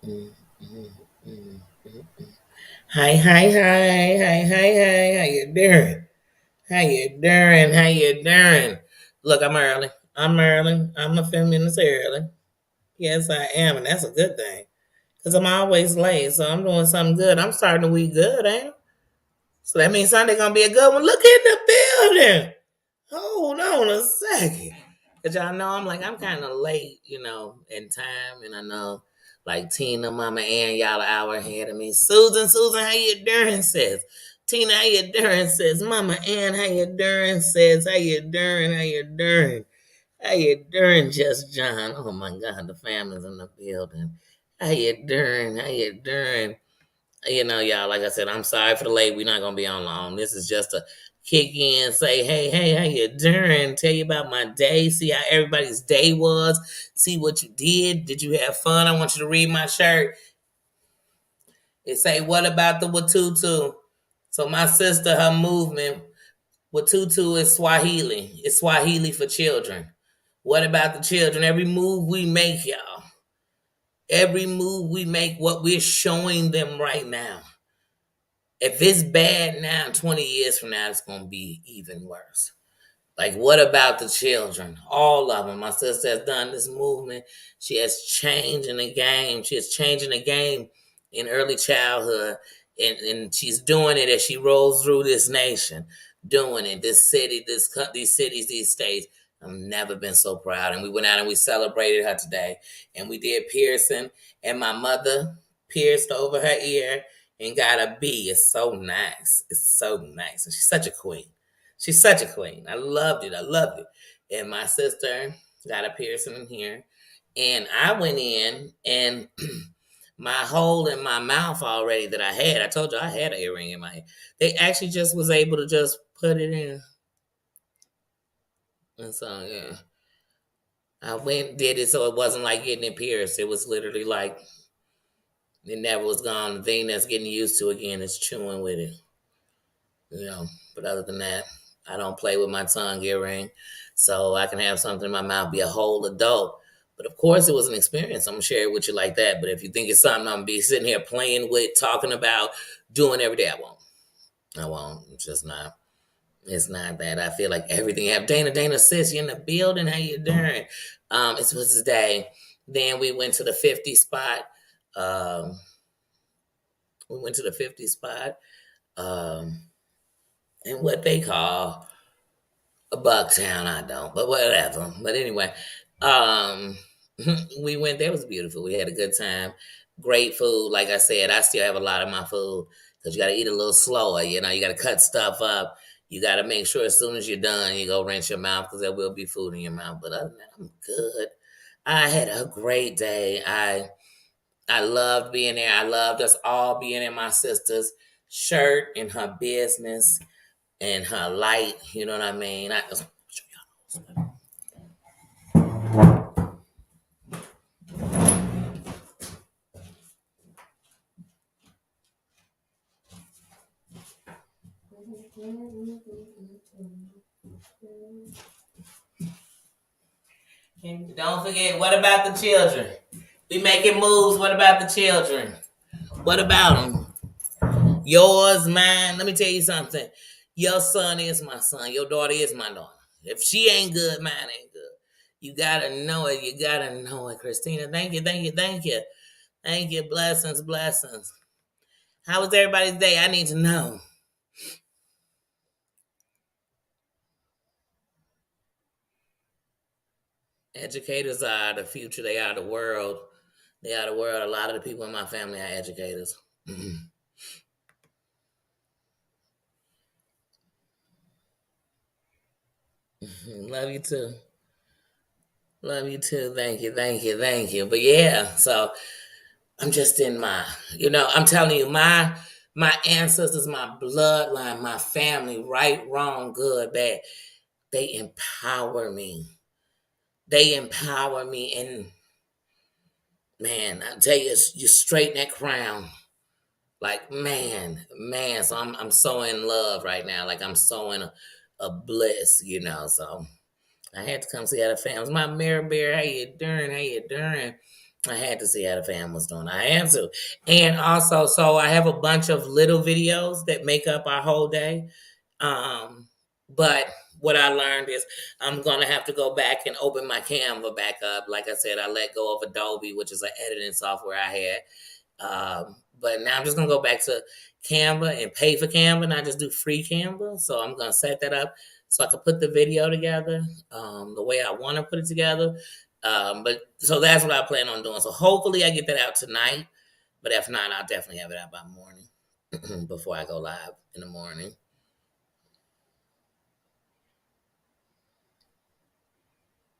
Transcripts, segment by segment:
Mm, mm, mm, mm. Hi, hi, hi, hi, hi, hi. How you doing? How you doing? How you doing? Look, I'm early. I'm early. I'm a few minutes early. Yes, I am, and that's a good thing. Because I'm always late, so I'm doing something good. I'm starting the week good, ain't I? So that means Sunday gonna be a good one. Look in the building. Hold on a second. Cause y'all know I'm kind of late, in time, and I know like Tina, Mama Ann, y'all an hour ahead of me. Susan, how you doing? Says Tina, how you doing? Says Mama Ann, how you doing? Says how you doing? How you doing? How you doing? Just John. Oh my God, the family's in the building. How you doing? How you doing? Y'all, like I said, I'm sorry for the late. We're not gonna be on long. This is just a kick in, say, hey, how you doing? Tell you about my day, see how everybody's day was, see what you did. Did you have fun? I want you to read my shirt. It say, what about the Watutu? So my sister, her movement, Watutu is Swahili. It's Swahili for children. What about the children? Every move we make, y'all. Every move we make, what we're showing them right now. If it's bad now, 20 years from now, it's going to be even worse. Like, what about the children? All of them. My sister has done this movement. She has changed in the game. She is changing the game in early childhood. And she's doing it as she rolls through this nation, doing it. This city, these cities, these states. I've never been so proud. And we went out and we celebrated her today. And we did piercing. And my mother pierced over her ear and got a B. It's so nice. It's so nice. And she's such a queen. She's such a queen. I loved it. I loved it. And my sister got a piercing in here. And I went in and my hole in my mouth already that I had, I told you I had an earring in my head. They actually just was able to just put it in. And so, yeah. I went and did it so it wasn't like getting it pierced. It was literally like it never was gone. The thing that's getting used to again is chewing with it. But other than that, I don't play with my tongue earring, so I can have something in my mouth be a whole adult. But of course, it was an experience. I'm gonna share it with you like that. But if you think it's something I'm gonna be sitting here playing with, talking about, doing every day, I won't. I won't. It's just not. It's not that. I feel like everything. Have Dana sis, you in the building? How you doing? It was his day. Then we went to the 50 spot. Um, we went to the 50 spot. Um, and what they call a Bucktown, I don't, but whatever. But anyway, um, we went there. It was beautiful. We had a good time. Great food. Like I said, I still have a lot of my food because you got to eat a little slower. You got to cut stuff up. You got to make sure as soon as you're done, you go rinse your mouth because there will be food in your mouth. But other than that, I'm good. I had a great day. I loved being there. I loved us all being in my sister's shirt in her business and her light. You know what I mean? I just show y'all. And don't forget, what about the children? We making moves. What about the children? What about them? Yours, mine. Let me tell you something. Your son is my son. Your daughter is my daughter. If she ain't good, mine ain't good. You gotta know it. You gotta know it, Christina. Thank you, thank you, thank you. Thank you. Blessings, blessings. How was everybody's day? I need to know. Educators are the future. They are the world. They are the world. A lot of the people in my family are educators. Love you too. Love you too. Thank you. Thank you. Thank you. But yeah, so I'm just in I'm telling you, my ancestors, my bloodline, my family, right, wrong, good, bad, they empower me. They empower me, and man, I tell you, you straighten that crown. Like man. So I'm so in love right now. Like I'm so in a bliss. So I had to come see how the family's. My mirror bear, how you doing? How you doing? I had to see how the fam was doing. I have to. And also, so I have a bunch of little videos that make up our whole day. But what I learned is I'm gonna have to go back and open my Canva back up. Like I said, I let go of Adobe, which is an editing software I had. But now I'm just gonna go back to Canva and pay for Canva, not just do free Canva. So I'm gonna set that up so I can put the video together the way I want to put it together. But so that's what I plan on doing. So hopefully I get that out tonight. But if not, I'll definitely have it out by morning before I go live in the morning.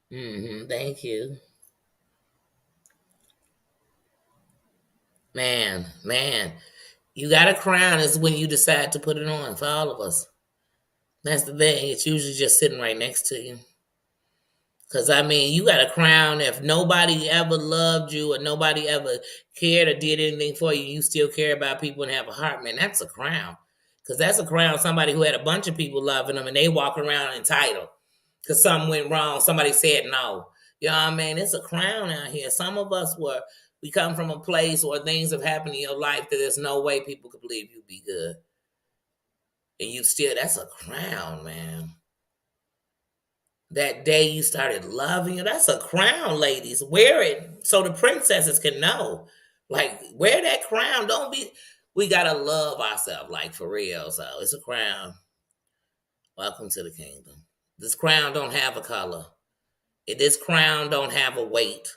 Thank you. Man, you got a crown is when you decide to put it on for all of us. That's the thing. It's usually just sitting right next to you. Cause I mean, you got a crown. If nobody ever loved you or nobody ever cared or did anything for you, you still care about people and have a heart, man. That's a crown. Cause that's a crown. Somebody who had a bunch of people loving them and they walk around entitled. Cause something went wrong. Somebody said no. You know what I mean? It's a crown out here. Some of us we come from a place where things have happened in your life that there's no way people could believe you be good, and you still. That's a crown, man. That day you started loving it. That's a crown, ladies. Wear it so the princesses can know. Like, wear that crown. Don't be. We gotta love ourselves, like for real. So it's a crown. Welcome to the kingdom. This crown don't have a color. This crown don't have a weight.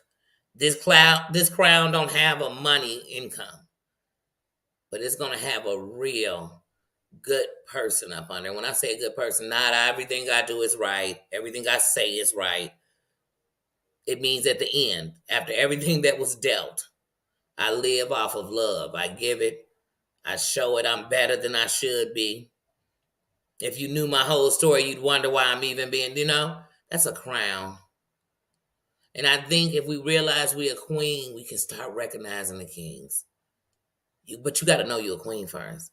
This crown don't have a money income, but it's gonna have a real good person up under. When I say a good person, not everything I do is right, everything I say is right. It means at the end, after everything that was dealt, I live off of love. I give it, I show it I'm better than I should be. If you knew my whole story, you'd wonder why I'm even being, that's a crown. And I think if we realize we're a queen, we can start recognizing the kings. But you got to know you're a queen first.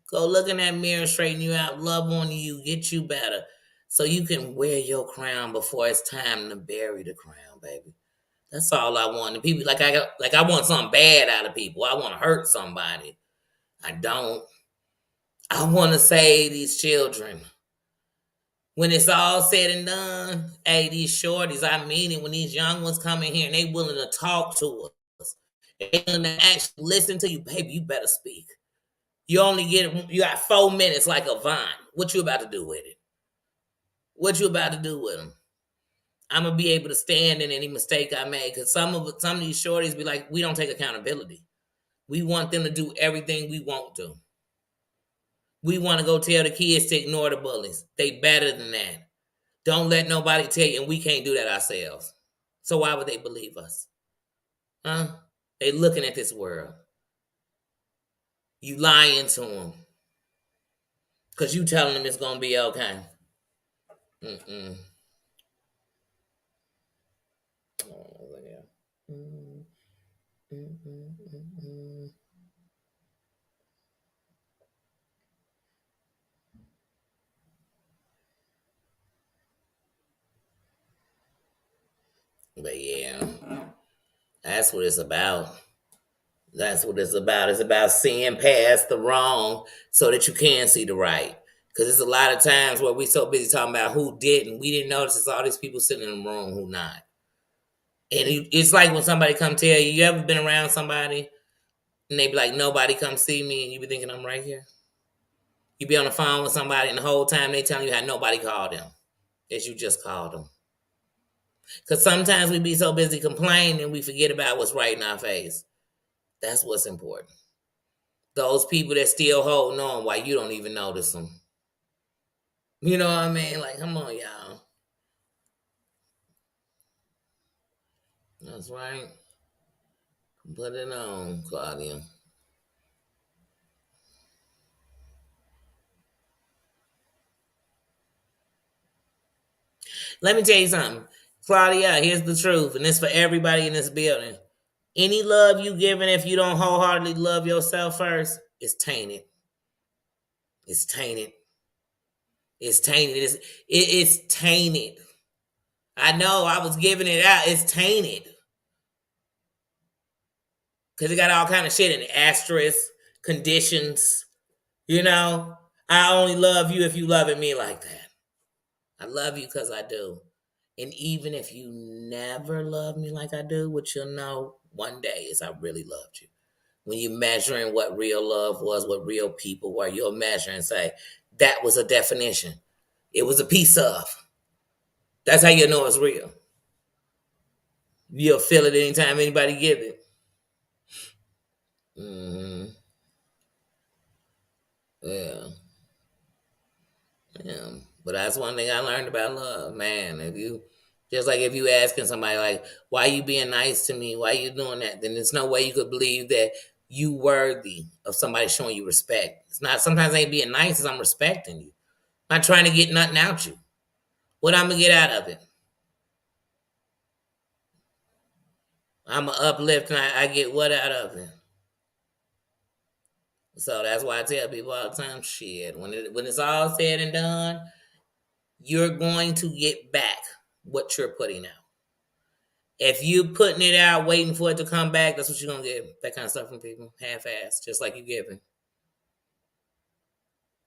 Go look in that mirror, straighten you out, love on you, get you better. So you can wear your crown before it's time to bury the crown, baby. That's all I want. And people I want something bad out of people. I want to hurt somebody. I don't. I want to save these children. When it's all said and done, hey, these shorties, I mean it. When these young ones come in here and they willing to talk to us, they willing to actually listen to you, baby, you better speak. You got 4 minutes like a vine. What you about to do with it? What you about to do with them? I'm gonna be able to stand in any mistake I made, because some of these shorties be like, we don't take accountability. We want them to do everything we won't do. We want to go tell the kids to ignore the bullies. They better than that. Don't let nobody tell you, and we can't do that ourselves. So why would they believe us? Huh? They looking at this world. You lying to them because you telling them it's gonna be okay. Mm-mm. Oh, yeah. Mm-mm. But yeah, that's what it's about. That's what it's about. It's about seeing past the wrong so that you can see the right. Because there's a lot of times where we so busy talking about who didn't. We didn't notice it's all these people sitting in the room who not. And it's like when somebody come tell you, you ever been around somebody and they be like, nobody come see me, and you be thinking, I'm right here. You be on the phone with somebody and the whole time they telling you how nobody called them as you just called them. Because sometimes we be so busy complaining we forget about what's right in our face. That's what's important. Those people that still holding on while you don't even notice them. You know what I mean? Like, come on, y'all. That's right. Put it on, Claudia. Let me tell you something. Claudia, here's the truth, and it's for everybody in this building. Any love you giving, if you don't wholeheartedly love yourself first, it's tainted. It's tainted. It's tainted. It's tainted. I know I was giving it out. It's tainted. because it got all kind of shit in it, asterisk, conditions. You know, I only love you if you loving me like that. I love you because I do. And even if you never love me like I do, what you'll know one day is I really loved you. When you're measuring what real love was, what real people were, you'll measure and say, that was a definition. It was a piece of. That's how you know it's real. You'll feel it anytime anybody give it. Mm-hmm. Yeah. Yeah. But that's one thing I learned about love, man. If you just like if you asking somebody like, why you being nice to me? Why you doing that? Then there's no way you could believe that you worthy of somebody showing you respect. It's not sometimes ain't being nice as I'm respecting you. I'm not trying to get nothing out you. What I'm gonna get out of it? I'm a uplift and I get what out of it. So that's why I tell people all the time, shit, when it's all said and done, you're going to get back what you're putting out. If you putting it out waiting for it to come back, that's what you're gonna get. That kind of stuff from people. Half ass, just like you giving.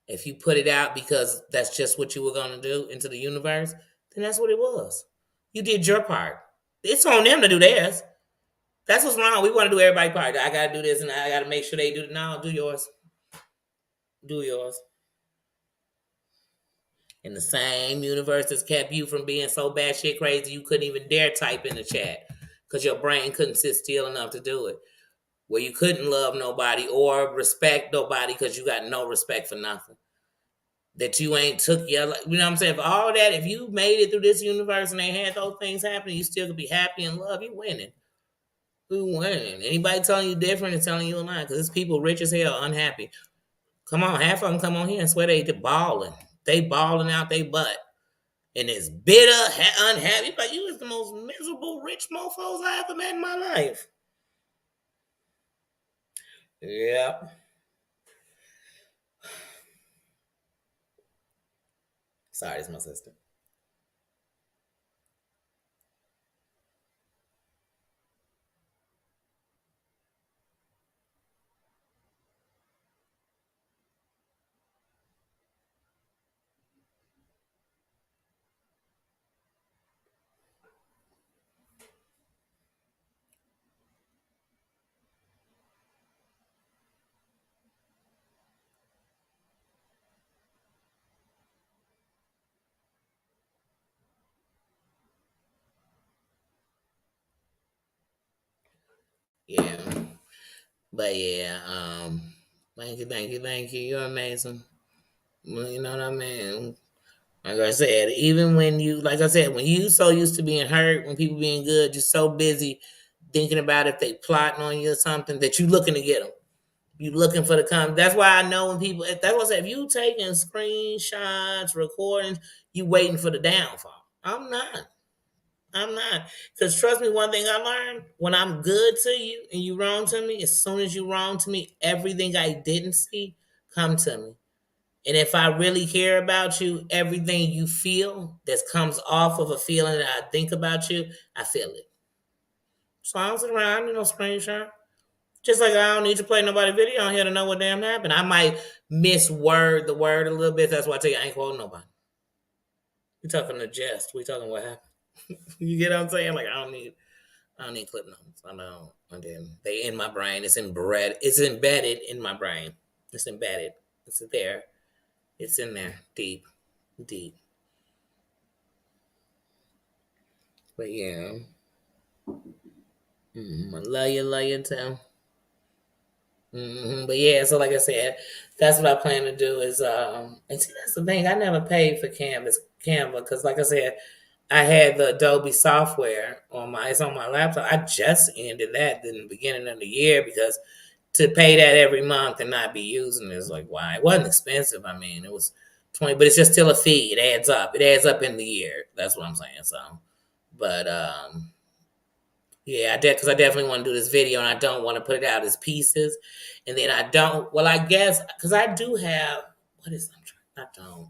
If you put it out because that's just what you were gonna do into the universe, then that's what it was. You did your part. It's on them to do theirs. That's what's wrong. We want to do everybody's part. I gotta do this and I gotta make sure they do it. No, do yours. Do yours. In the same universe that's kept you from being so batshit crazy you couldn't even dare type in the chat because your brain couldn't sit still enough to do it. Where you couldn't love nobody or respect nobody because you got no respect for nothing. That you ain't took your, you know what I'm saying? For all that, if you made it through this universe and they had those things happen, you still could be happy and love. You winning. You winning. Anybody telling you different is telling you a lie because it's people rich as hell, unhappy. Come on, half of them come on here and swear they balling. They balling out their butt. And it's bitter, unhappy. But you is the most miserable rich mofos I ever met in my life. Yeah. Sorry, it's my sister. Yeah. But yeah, thank you, thank you, thank you. You're amazing. Well, you know what I mean? Like I said, even when you, like I said, when you so used to being hurt, when people being good, you're so busy thinking about if they plotting on you or something that you looking to get them. You looking for the comment. That's why I know when people. That's what I said. If you taking screenshots, recordings, you waiting for the downfall. I'm not. I'm not. Because trust me, one thing I learned when I'm good to you and you wrong to me, as soon as you wrong to me, everything I didn't see come to me. And if I really care about you, everything you feel that comes off of a feeling that I think about you, I feel it. So I don't sit around, I need no screenshot. Just like I don't need to play nobody video on here to know what damn happened. I might misword the word a little bit. That's why I tell you I ain't quoting nobody. We talking to jest. We talking what happened. You get what I'm saying? Like I don't need clip notes. I know. And then they in my brain. It's embedded. It's embedded in my brain. It's embedded. It's there. It's in there. Deep. Deep. But yeah. I love you too. But yeah, so like I said, that's what I plan to do is and see that's the thing. I never paid for Canva because like I said, I had the Adobe software on my it's on my laptop. I just ended that in the beginning of the year because to pay that every month and not be using it is like why it wasn't expensive. I mean it was 20, but it's just still a fee. It adds up. It adds up in the year. That's what I'm saying. So but yeah, because I definitely want to do this video, and I don't want to put it out as pieces, and then I don't. Well, I guess because I do have what is I'm trying. I don't.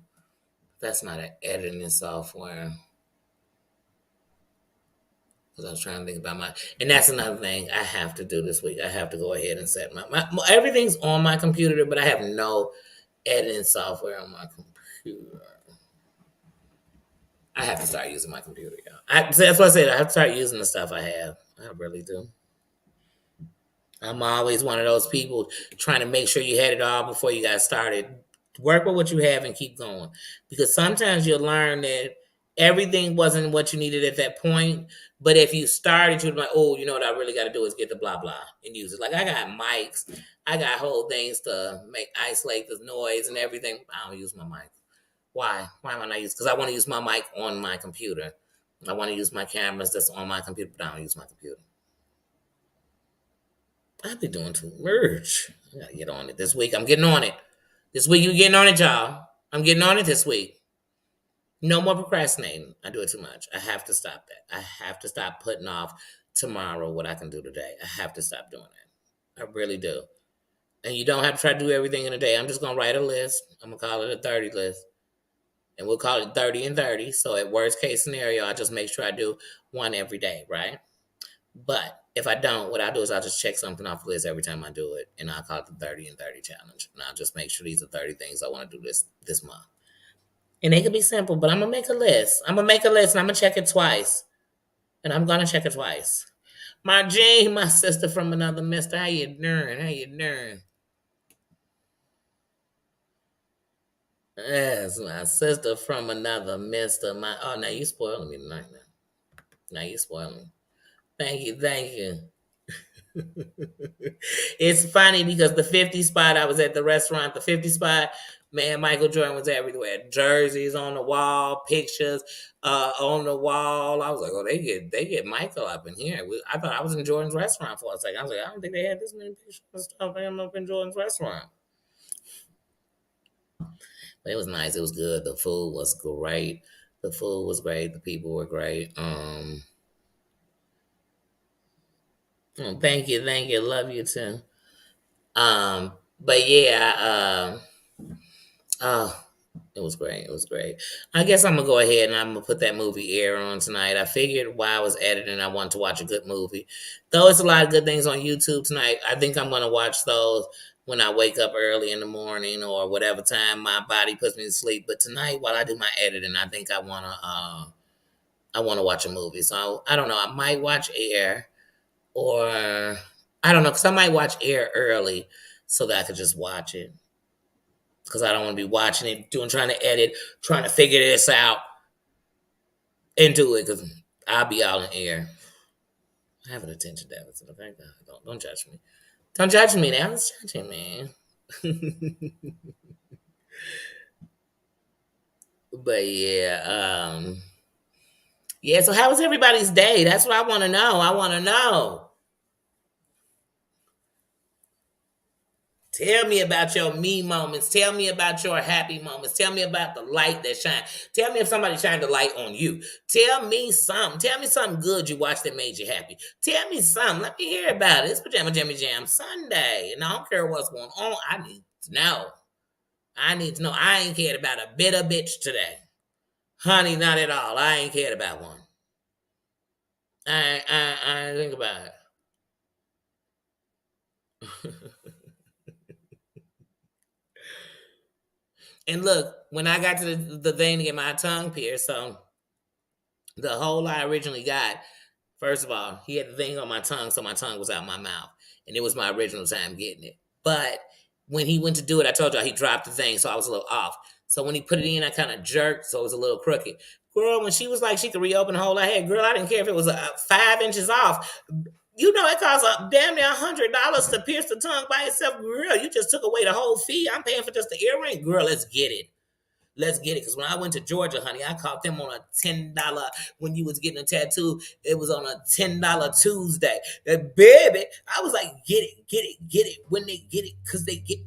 That's not an editing software. Because I was trying to think about and that's another thing I have to do this week. I have to go ahead and set everything's on my computer, but I have no editing software on my computer. I have to start using my computer, y'all. That's what I said. I have to start using the stuff I have. I really do. I'm always one of those people trying to make sure you had it all before you got started. Work with what you have and keep going. Because sometimes you'll learn that everything wasn't what you needed at that point. But if you started, you're like, oh, you know what I really got to do is get the blah blah and use it. Like I got mics, I got whole things to make isolate the noise and everything. I don't use my mic. Why? Why am I not using? Because I want to use my mic on my computer. I want to use my cameras that's on my computer, but I don't use my computer. I've been doing too much. I gotta get on it this week. I'm getting on it. This week you getting on it, y'all. I'm getting on it this week. No more procrastinating. I do it too much. I have to stop that. I have to stop putting off tomorrow what I can do today. I have to stop doing that. I really do. And you don't have to try to do everything in a day. I'm just gonna write a list. I'm gonna call it a 30 list. And we'll call it 30 and 30. So at worst case scenario, I just make sure I do one every day, right? But if I don't, what I'll do is I'll just check something off the list every time I do it, and I'll call it the 30 and 30 challenge. And I'll just make sure these are 30 things I want to do this month. And they could be simple, but I'm gonna make a list. I'm gonna make a list and I'm gonna check it twice. And I'm gonna check it twice. My Jane, my sister from another mister, how you doing? How you doing? Yes, my sister from another mister. Now you spoiling me tonight. Now you spoiling me. Thank you, thank you. It's funny because the 50 spot, I was at the restaurant, the 50 spot, man, Michael Jordan was everywhere. Jerseys on the wall, pictures on the wall. I was like, oh, they get Michael up in here. I thought I was in Jordan's restaurant for a second. I was like, I don't think they had this many pictures and stuff of him up in Jordan's restaurant. But it was nice. It was good. The food was great. The food was great. The people were great. Thank you, thank you. Love you too. But yeah, oh, it was great. It was great. I guess I'm gonna go ahead and I'm gonna put that movie Air on tonight. I figured while I was editing, I wanted to watch a good movie. Though it's a lot of good things on YouTube tonight. I think I'm gonna watch those when I wake up early in the morning or whatever time my body puts me to sleep. But tonight, while I do my editing, I think I wanna watch a movie. So I don't know. I might watch Air or I don't know because I might watch Air early so that I could just watch it because I don't want to be watching it, trying to edit, trying to figure this out and do it because I'll be all in air. I have an attention deficit. Okay, don't judge me. Don't judge me. Now it's judging me. But yeah. So how was everybody's day? That's what I want to know. I want to know. Tell me about your me moments. Tell me about your happy moments. Tell me about the light that shines. Tell me if somebody shined the light on you. Tell me something. Tell me something good you watched that made you happy. Tell me something. Let me hear about it. It's Pajama Jammy Jam Sunday. And I don't care what's going on. I need to know. I need to know. I ain't cared about a bit of bitch today. Honey, not at all. I ain't cared about one. I ain't think about it. And look, when I got to the thing to get my tongue pierced, so the hole I originally got, first of all, he had the thing on my tongue, so my tongue was out my mouth. And it was my original time getting it. But when he went to do it, I told y'all he dropped the thing, so I was a little off. So when he put it in, I kind of jerked, so it was a little crooked. Girl, when she was like she could reopen the hole I had, girl, I didn't care if it was 5 inches off. You know it costs damn near $100 to pierce the tongue by itself. Girl, you just took away the whole fee. I'm paying for just the earring. Girl, let's get it. Let's get it. Because when I went to Georgia, honey, I caught them on a $10 when you was getting a tattoo. It was on a $10 Tuesday. Baby, I was like, get it, get it, get it. When they get it, because they get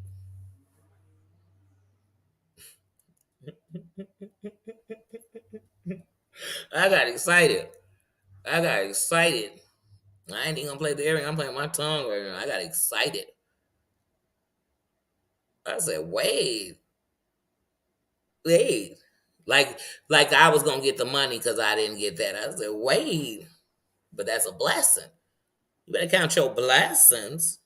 I got excited. I got excited. I ain't even gonna play the earring. I'm playing my tongue right now. I got excited. I said, wait. Like I was gonna get the money because I didn't get that. I said, wait. but that's a blessing. You better count your blessings.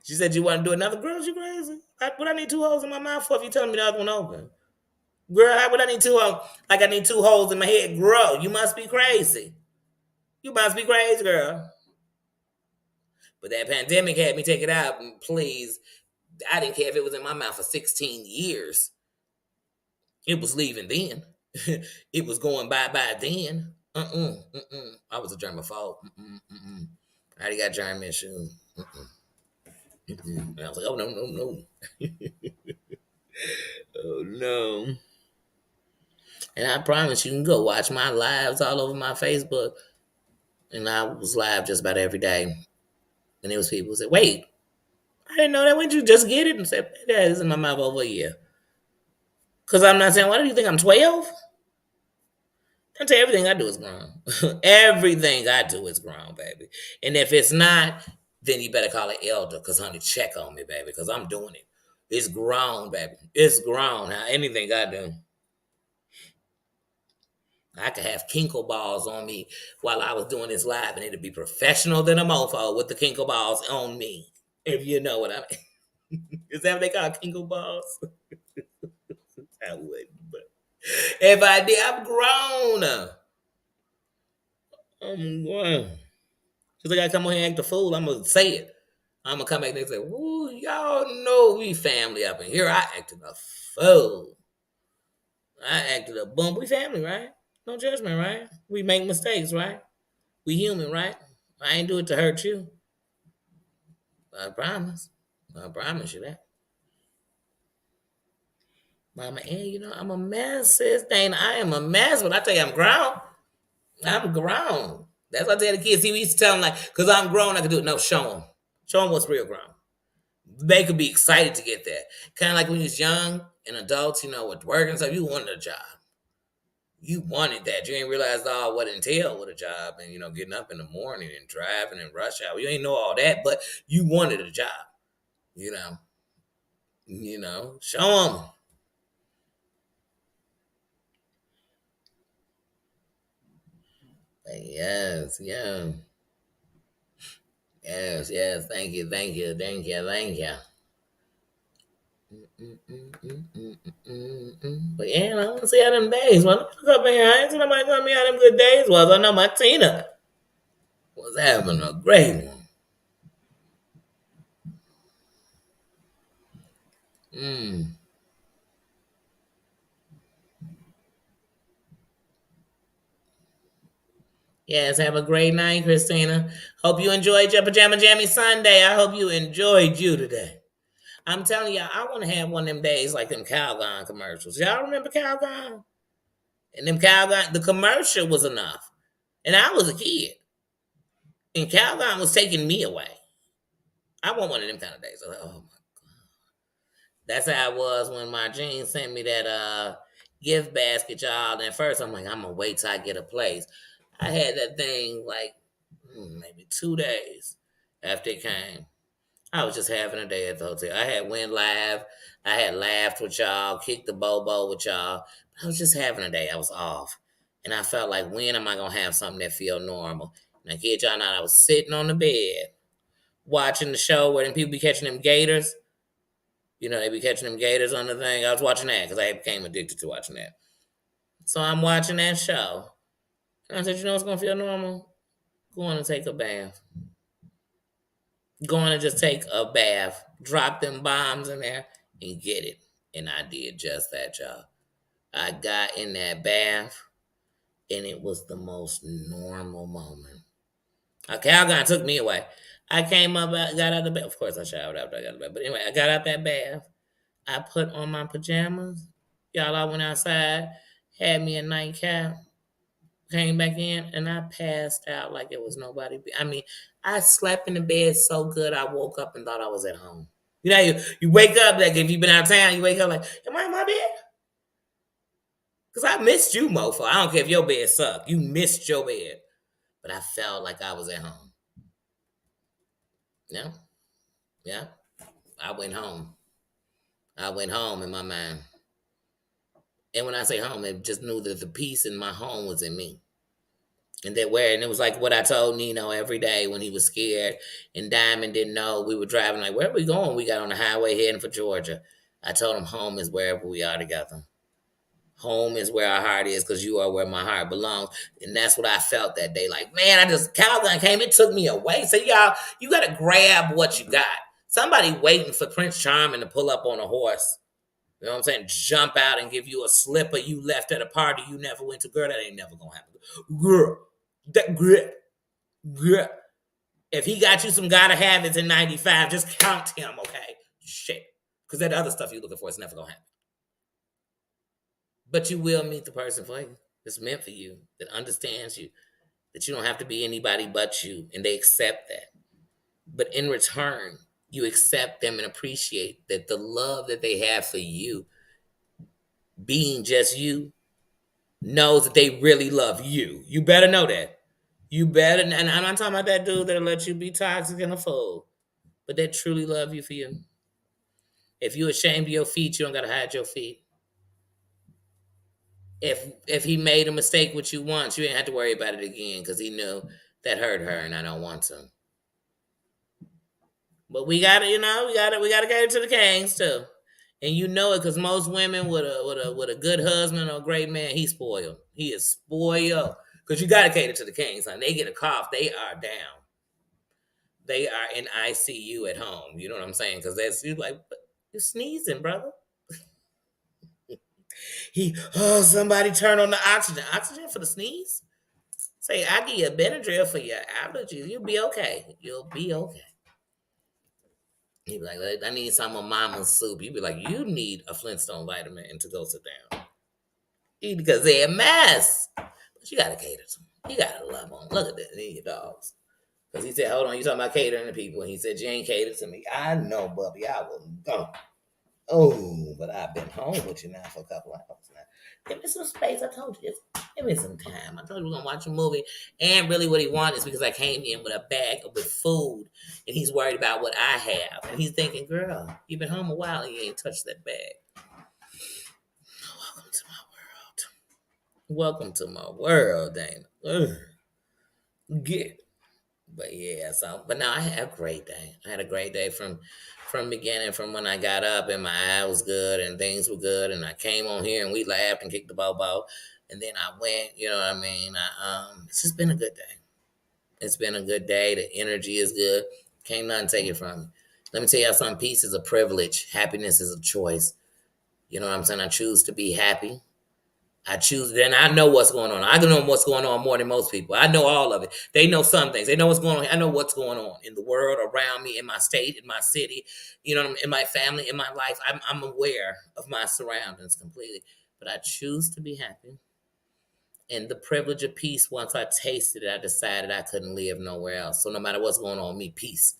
She said you want to do another girl. You crazy? What I need two holes in my mouth for if you telling me the other one open? Girl, how would I need two holes? Like I need two holes in my head. Girl, you must be crazy. You must be crazy, girl. But that pandemic had me take it out. And please, I didn't care if it was in my mouth for 16 years. It was leaving then. It was going bye-bye then. I was a germaphobe. I already got germ issues. And I was like, oh, no, no, no. Oh, no. And I promise you can go watch my lives all over my Facebook. And I was live just about every day. And there was people who said, wait, I didn't know that. When you just get it? And said, that is in my mouth over a year. Because I'm not saying, why do you think I'm 12? I tell you, everything I do is grown. Everything I do is grown, baby. And if it's not, then you better call an elder, because honey, check on me, baby, because I'm doing it. It's grown, baby. It's grown. Now, anything I do. I could have kinkle balls on me while I was doing this live, and it'd be professional than a mofo with the kinkle balls on me, if you know what I mean. Is that what they call kinkle balls? I wouldn't, but if I did, I'm grown. I'm grown. Cause I gotta come on here and act a fool. I'm gonna say it. I'm gonna come back and say, "Ooh, y'all know we family up in here." I acted a fool. I acted a bum. We family, right? No judgment, right? We make mistakes, right? We human, right? I ain't do it to hurt you. I promise. I promise you that. Mama, and you know, I'm a mess, sis. Dana, I am a mess, but I tell you, I'm grown. I'm grown. That's what I tell the kids. See, we used to tell them, like, because I'm grown, I can do it. No, show them. Show them what's real grown. They could be excited to get that. Kind of like when you was young and adults, you know, with work and stuff, you wanted a job. You wanted that. You ain't realized all what it entailed with a job and, you know, getting up in the morning and driving and rush hour. You ain't know all that, but you wanted a job, you know. Show them. Yes, yeah. Yes, yes. Thank you, thank you, thank you, thank you. But yeah, I want to see how them days. Well, look up in here. I ain't seen nobody tell me how them good days was. I know my Tina was having a great one. Mm. Yes, have a great night, Christina. Hope you enjoyed your Pajama Jammy Sunday. I hope you enjoyed you today. I'm telling y'all, I want to have one of them days like them Calgon commercials. Y'all remember Calgon? And them Calgon, the commercial was enough. And I was a kid. And Calgon was taking me away. I want one of them kind of days. Like, oh my. That's how it was when my jeans sent me that gift basket, y'all. And at first I'm like, I'm gonna wait till I get a place. I had that thing like maybe 2 days after it came. I was just having a day at the hotel. I had went live. I had laughed with y'all, kicked the bobo with y'all. I was just having a day. I was off. And I felt like, when am I going to have something that feel normal? And I kid y'all not, I was sitting on the bed watching the show where them people be catching them gators. You know, they be catching them gators on the thing. I was watching that because I became addicted to watching that. So I'm watching that show. And I said, you know what's going to feel normal? Going to take a bath. Going to just take a bath, drop them bombs in there, and get it. And I did just that, y'all. I got in that bath, and it was the most normal moment. Calgon took me away. I came up, got out of the bath. Of course, I showered after I got out of the bath. But anyway, I got out that bath. I put on my pajamas. Y'all, I went outside, had me a nightcap, came back in, and I passed out like it was nobody. I mean, I slept in the bed so good, I woke up and thought I was at home. You know, you wake up, like if you've been out of town, you wake up like, am I in my bed? Because I missed you, mofo. I don't care if your bed sucked. You missed your bed. But I felt like I was at home. Yeah, yeah. I went home. I went home in my mind. And when I say home, I just knew that the peace in my home was in me. And that where and it was like what I told Nino every day when he was scared and Diamond didn't know. We were driving like, where are we going? We got on the highway heading for Georgia. I told him home is wherever we are together. Home is where our heart is because you are where my heart belongs. And that's what I felt that day. Like, man, I just Calgon came, it took me away. So y'all, you gotta grab what you got. Somebody waiting for Prince Charming to pull up on a horse. You know what I'm saying? Jump out and give you a slipper you left at a party you never went to. Girl, that ain't never gonna happen. Girl, girl. If he got you some gotta have it in 95, just count him, okay? Shit. Because that other stuff you're looking for is never gonna happen. But you will meet the person for you that's meant for you, that understands you, that you don't have to be anybody but you, and they accept that. But in return, you accept them and appreciate that the love that they have for you, being just you, knows that they really love you. You better know that. You better, and I'm not talking about that dude that'll let you be toxic and a fool, but that truly love you for you. If you're ashamed of your feet, you don't gotta hide your feet. If he made a mistake with you once, you ain't have to worry about it again because he knew that hurt her, and I don't want to. But we gotta, we gotta cater to the kings too, and you know it because most women with a good husband or a great man, he's spoiled. He is spoiled because you gotta cater to the kings. Honey. They get a cough, they are down. They are in ICU at home. You know what I'm saying? Because that's you like you're sneezing, brother. Somebody turn on the oxygen. Oxygen for the sneeze? Say, I give you a Benadryl for your allergies. You'll be okay. You'll be okay. He'd be like, I need some of mama's soup. You'd be like, you need a Flintstone vitamin and to go sit down. Because they're a mess. But you gotta cater to them. You gotta love them. Look at that. These your dogs. Because he said, hold on, you talking about catering to people. And he said, you ain't catered to me. I know, Bubby. I will go. Oh, but I've been home with you now for a couple of hours now. Give me some space. I told you. Give me some time. I told you we're gonna watch a movie. And really, what he wanted is because I came in with a bag with food, and he's worried about what I have, and he's thinking, "Girl, you've been home a while and you ain't touched that bag." Welcome to my world. Welcome to my world, Dana. Get. But yeah, so but no, I had a great day. I had a great day from beginning, from when I got up and my eye was good and things were good, and I came on here and we laughed and kicked the bobo, and then I went. You know what I mean? It's just been a good day. It's been a good day. The energy is good. Can't nothing take it from me. Let me tell you something. Peace is a privilege. Happiness is a choice. You know what I'm saying? I choose to be happy. I choose, then I know what's going on. I know what's going on more than most people. I know all of it. They know some things. They know what's going on. I know what's going on in the world around me, in my state, in my city, in my family, in my life. I'm aware of my surroundings completely. But I choose to be happy. And the privilege of peace, once I tasted it, I decided I couldn't live nowhere else. So no matter what's going on with me, peace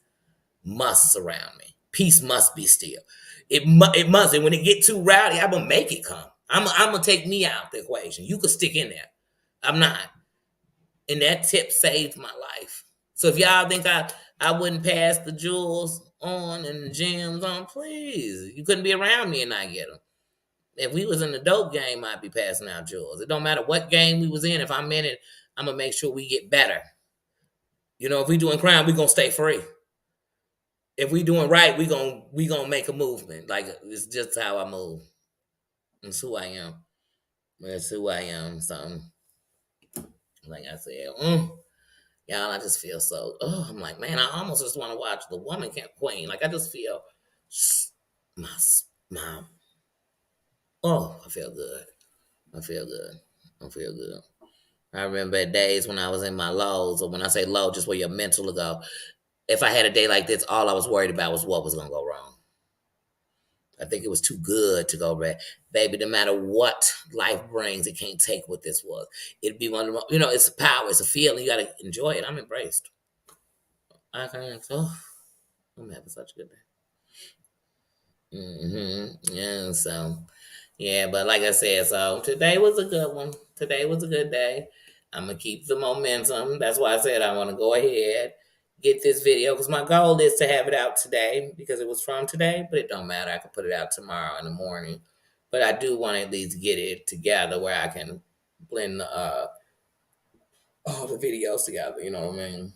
must surround me. Peace must be still. It must. And when it get too rowdy, I'm gonna make it come. I'm gonna take me out the equation. You could stick in there. I'm not. And that tip saved my life. So if y'all think I wouldn't pass the jewels on and the gems on, please. You couldn't be around me and not get them. If we was in the dope game, I'd be passing out jewels. It don't matter what game we was in. If I'm in it, I'm gonna make sure we get better. If we doing crime, we gonna stay free. If we doing right, we gonna make a movement. Like it's just how I move. It's who I am. It's who I am. So, like I said, y'all, I just feel so. Oh, I'm like, man, I almost just want to watch The Woman Queen. Like I just feel my my. Oh, I feel good. I feel good. I feel good. I remember days when I was in my lows, or when I say low, just where your mental will go. If I had a day like this, all I was worried about was what was gonna go wrong. I think it was too good to go bad. Baby, no matter what life brings, it can't take what this was. It'd be one of the, it's a power, it's a feeling. You got to enjoy it. I'm embraced. I can't, I'm having such a good day. Yeah, so, yeah, but like I said, so today was a good one. Today was a good day. I'm going to keep the momentum. That's why I said I want to go ahead, get this video, because my goal is to have it out today because it was from today, but it don't matter. I can put it out tomorrow in the morning. But I do want to at least get it together where I can blend the all the videos together. You know what I mean?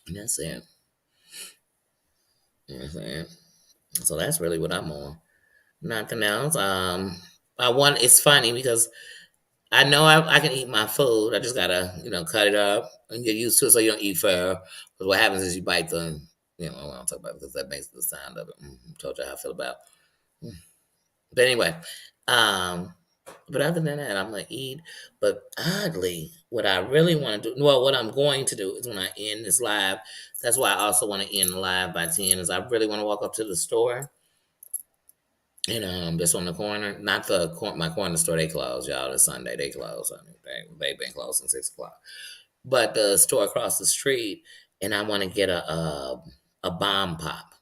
And that's it. You know what I'm saying? So that's really what I'm on. Nothing else. I want. It's funny because I know I can eat my food. I just gotta, cut it up and get used to it so you don't eat forever. Because what happens is you bite the, I won't talk about it because that makes the sound of it. Told you how I feel about. Mm. But anyway, um, but other than that, I'm gonna eat. But oddly, what I really want to do, well, what I'm going to do is when I end this live. That's why I also want to end the live by 10. Is I really want to walk up to the store and just on the corner, not my corner store. They closed, y'all. It's Sunday. They closed. I mean, they've been closed since 6 o'clock. But the store across the street, and I want to get a bomb pop.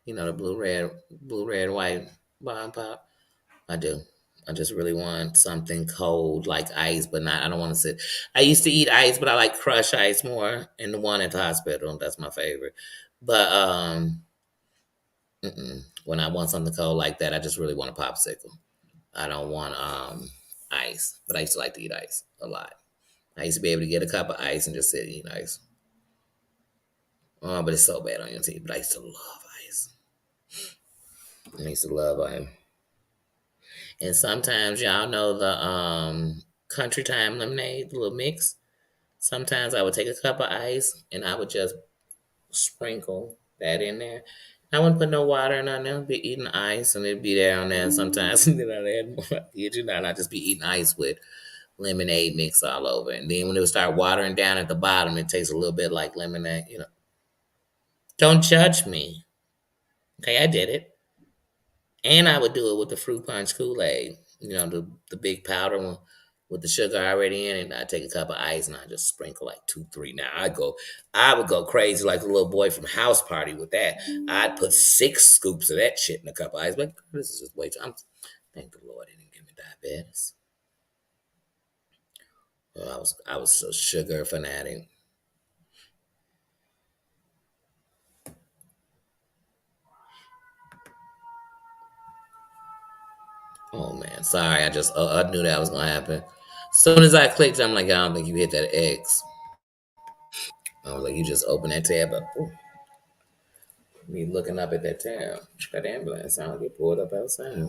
The blue, red, white bomb pop. I do. I just really want something cold like ice, but not. I don't want to sit. I used to eat ice, but I like crush ice more. And the one at the hospital, that's my favorite. But when I want something cold like that, I just really want a popsicle. I don't want ice, but I used to like to eat ice a lot. I used to be able to get a cup of ice and just sit and eat ice. Oh, but it's so bad on your teeth. But I used to love ice. I used to love ice. And sometimes y'all know the country time lemonade, the little mix. Sometimes I would take a cup of ice and I would just sprinkle that in there. I wouldn't put no water in there. I'd be eating ice and it'd be there on there. Sometimes I'd add more. And I'd just be eating ice with lemonade mix all over. And then when it would start watering down at the bottom, it tastes a little bit like lemonade. Don't judge me. Okay, I did it. And I would do it with the fruit punch Kool-Aid. The big powder one with the sugar already in it. I'd take a cup of ice and I just sprinkle like two, three. Now I would go crazy like the little boy from House Party with that. I'd put 6 scoops of that shit in a cup of ice. But this is just way too. Thank the Lord he didn't give me diabetes. Well, I was a sugar fanatic. Oh man, sorry. I knew that was gonna happen. As soon as I clicked, I'm like, I don't think you hit that X. I was like, you just open that tab up. Ooh, me looking up at that tab. That ambulance sound like it pulled up outside.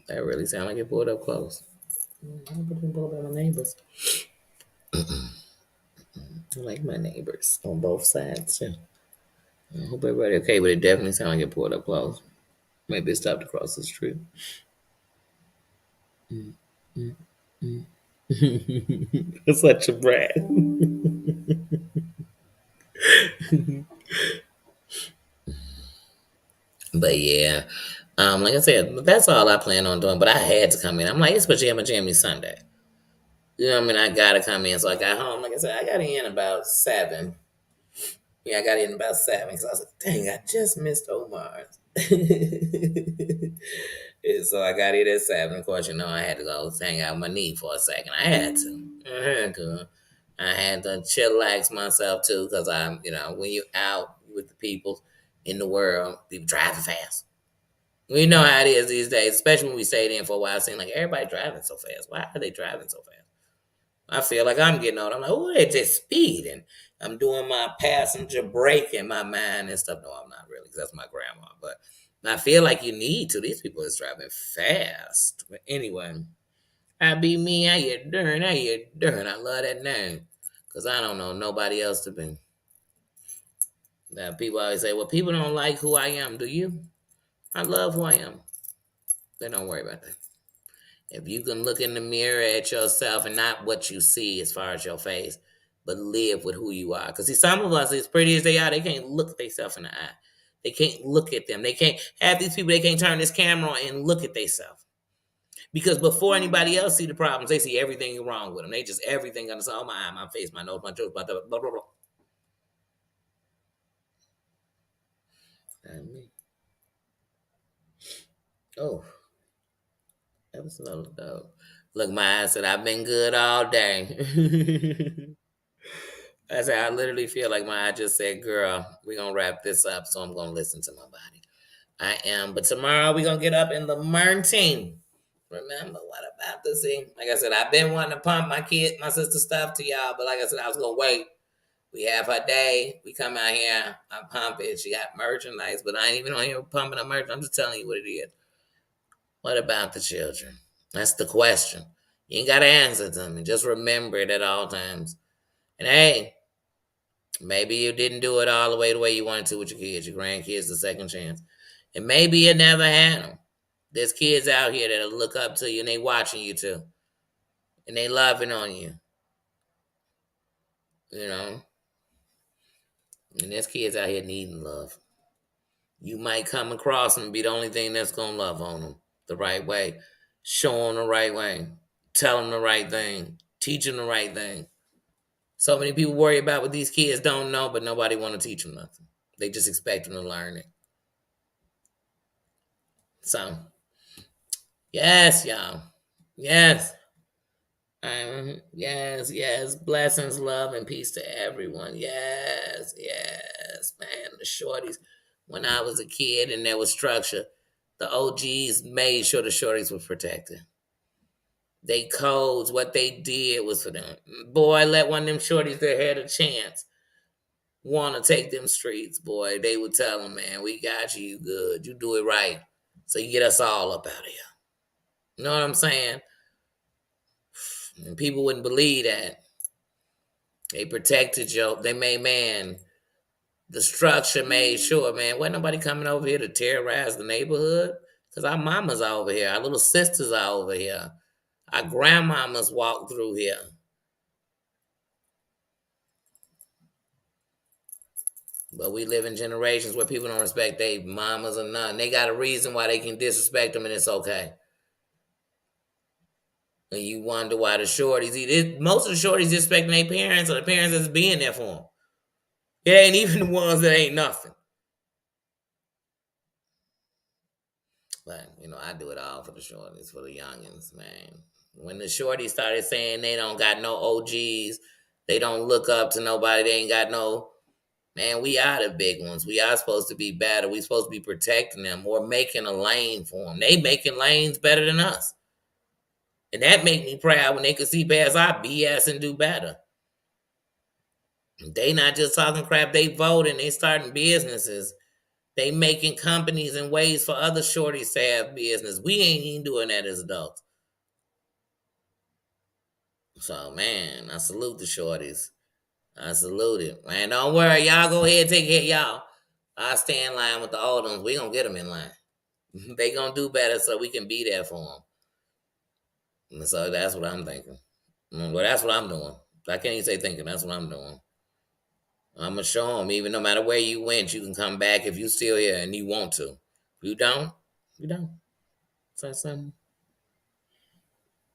That really sound like it pulled up close. I hope it didn't pull up at my neighbors. I like my neighbors on both sides too. I hope everybody okay, but it definitely sound like it pulled up close. Maybe it stopped across the street. Mm, mm, mm. That's such a brat. But yeah, like I said, that's all I plan on doing. But I had to come in. I'm like, it's Pajama Jammy Sunday. You know what I mean? I gotta come in. So I got home. Like I said, I got in about 7. Yeah, I got in about 7 because I was like, dang, I just missed Omar's. And so I got in at 7. Of course, I had to go hang out my knee for a second. I had to. I had to chillax myself too because when you out with the people in the world, people driving fast. We know how it is these days, especially when we stayed in for a while. It seemed like everybody driving so fast. Why are they driving so fast? I feel like I'm getting old. I'm like, oh, they're just speeding. I'm doing my passenger brake in my mind and stuff. No, I'm not really, because that's my grandma. But I feel like you need to. These people is driving fast. But anyway, I be me. How you doing? How you doing? I love that name. Because I don't know nobody else to be. Now, people always say, well, people don't like who I am. Do you? I love who I am. They don't worry about that. If you can look in the mirror at yourself and not what you see as far as your face, but live with who you are. Because see, some of us, as pretty as they are, they can't look themselves in the eye. They can't look at them. They can't have these people. They can't turn this camera on and look at themselves. Because before anybody else see the problems, they see everything wrong with them. They just everything on the side. Oh, my eye, my face, my nose, my throat, blah, blah, blah, blah, blah. Oh, that was a little dope. Look, my eye said, I've been good all day. I said, I literally feel like my eye just said, girl, we're going to wrap this up, so I'm going to listen to my body. I am. But tomorrow we're gonna get up in the morning. Remember what about this thing? Like I said, I've been wanting to pump my sister stuff to y'all, but like I said, I was gonna wait. We have her day. We come out here. I pump it. She got merchandise, but I ain't even on here pumping her merch. I'm just telling you what it is. What about the children? That's the question. You ain't got to answer to me. Just remember it at all times. And hey, maybe you didn't do it all the way you wanted to with your kids, your grandkids, the second chance. And maybe you never had them. There's kids out here that'll look up to you and they watching you too. And they loving on you. You know? And there's kids out here needing love. You might come across them and be the only thing that's going to love on them the right way. Show them the right way. Tell them the right thing. Teach them the right thing. So many people worry about what these kids don't know, but nobody want to teach them nothing. They just expect them to learn it. So, yes, y'all. Yes. Yes, yes. Blessings, love, and peace to everyone. Yes, yes. Man, the shorties. When I was a kid and there was structure, the OGs made sure the shorties were protected. They codes, what they did was for them. Boy, let one of them shorties that had a chance want to take them streets, boy. They would tell them, man, we got you, you good. You do it right. So you get us all up out of here. You know what I'm saying? And people wouldn't believe that. They protected you. They made, man, the structure made sure, man, wasn't nobody coming over here to terrorize the neighborhood. Because our mamas are over here. Our little sisters are over here. Our grandmamas walk through here. But we live in generations where people don't respect their mamas or nothing. They got a reason why they can disrespect them and it's okay. And you wonder why the shorties, most of the shorties disrespecting their parents or the parents that's being there for them. It ain't even the ones that ain't nothing. But, I do it all for the shorties, for the youngins, man. When the shorties started saying they don't got no OGs, they don't look up to nobody, they ain't got no, man, we are the big ones. We are supposed to be better. We supposed to be protecting them or making a lane for them. They making lanes better than us. And that make me proud when they could see past our BS and do better. They not just talking crap, they voting, they starting businesses. They making companies and ways for other shorties to have business. We ain't even doing that as adults. So, man, I salute the shorties. I salute it. Man, don't worry. Y'all go ahead and take care of y'all. I stay in line with the old ones. We gonna get them in line. They gonna do better so we can be there for them. And so that's what I'm thinking. Well, that's what I'm doing. I can't even say thinking. That's what I'm doing. I'm gonna show them. Even no matter where you went, you can come back if you still here and you want to. If you don't, you don't. So something.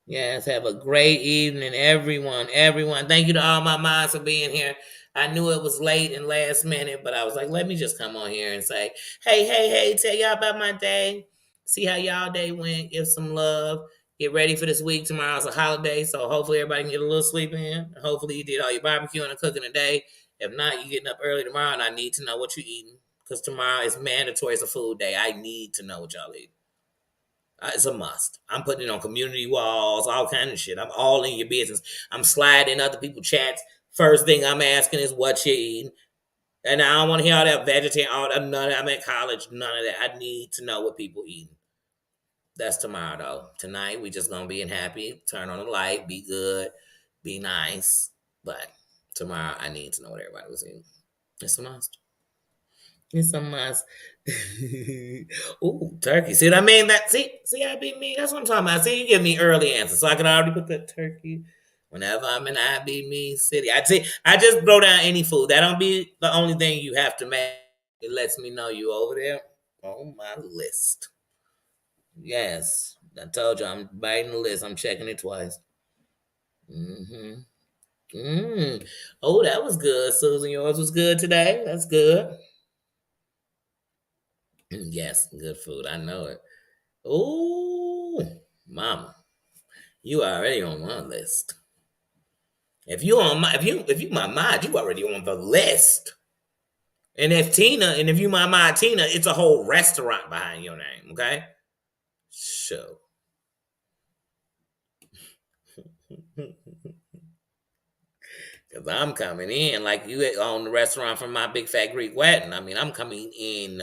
Yes, have a great evening, everyone. Everyone. Thank you to all my moms for being here. I knew it was late and last minute, but I was like, let me just come on here and say, hey, tell y'all about my day. See how y'all day went. Give some love. Get ready for this week. Tomorrow's a holiday, so hopefully everybody can get a little sleep in. Hopefully you did all your barbecuing and cooking today. If not, you getting up early tomorrow, and I need to know what you're eating because tomorrow is mandatory. It's a food day. I need to know what y'all eat. It's a must. I'm putting it on community walls, all kind of shit. I'm all in your business. I'm sliding other people's chats. First thing I'm asking is what you eating. And I don't want to hear all that vegetarian, all that, none of that. I'm at college, none of that. I need to know what people eating. That's tomorrow, though. Tonight, we just going to be happy, turn on the light, be good, be nice. But tomorrow, I need to know what everybody was eating. It's a must. It's a must. Ooh, turkey. See what I mean? See, I be me. That's what I'm talking about. See, you give me early answers, so I can already put that turkey. Whenever I'm in I be me city, I just throw down any food. That don't be the only thing you have to make. It lets me know you over there on my list. Yes, I told you I'm biting the list. I'm checking it twice. Mm-hmm. Oh, that was good, Susan. Yours was good today. That's good. Yes, good food. I know it. Ooh, mama, you already on my list. If you my mind, you already on the list. And if Tina, and if you my Tina, it's a whole restaurant behind your name, okay? So, because I'm coming in like you own the restaurant from my big fat Greek wedding. I mean, I'm coming in.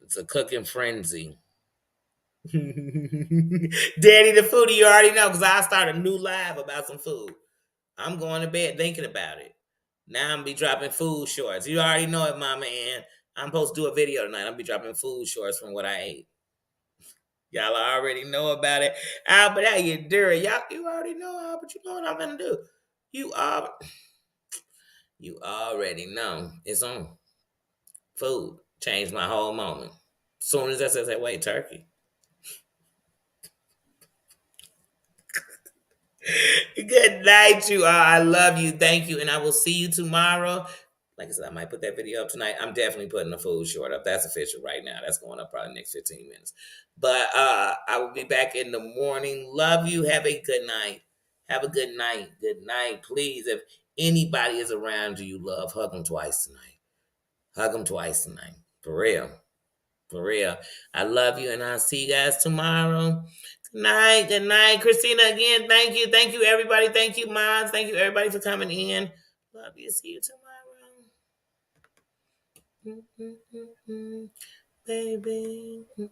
It's a cooking frenzy. Daddy the foodie, you already know, because I start a new live about some food. I'm going to bed thinking about it. Now I'm be dropping food shorts. You already know it, mama. And I'm supposed to do a video tonight. I'll be dropping food shorts from what I ate. Y'all already know about it. Albert, how you doing? Y'all, you already know, Albert. You know what I'm gonna do. You are, you already know. It's on. Food changed my whole moment. Soon as I said, "Wait, turkey." Good night, you all. I love you. Thank you, and I will see you tomorrow. Like I said, I might put that video up tonight. I'm definitely putting the food short up. That's official right now. That's going up probably next 15 minutes. But I will be back in the morning. Love you. Have a good night. Have a good night. Good night. Please, if anybody is around you love, hug them twice tonight. Hug them twice tonight. For real. For real. I love you, and I'll see you guys tomorrow. Good night. Good night. Christina, again, thank you. Thank you, everybody. Thank you, moms. Thank you, everybody, for coming in. Love you. See you tomorrow. Baby.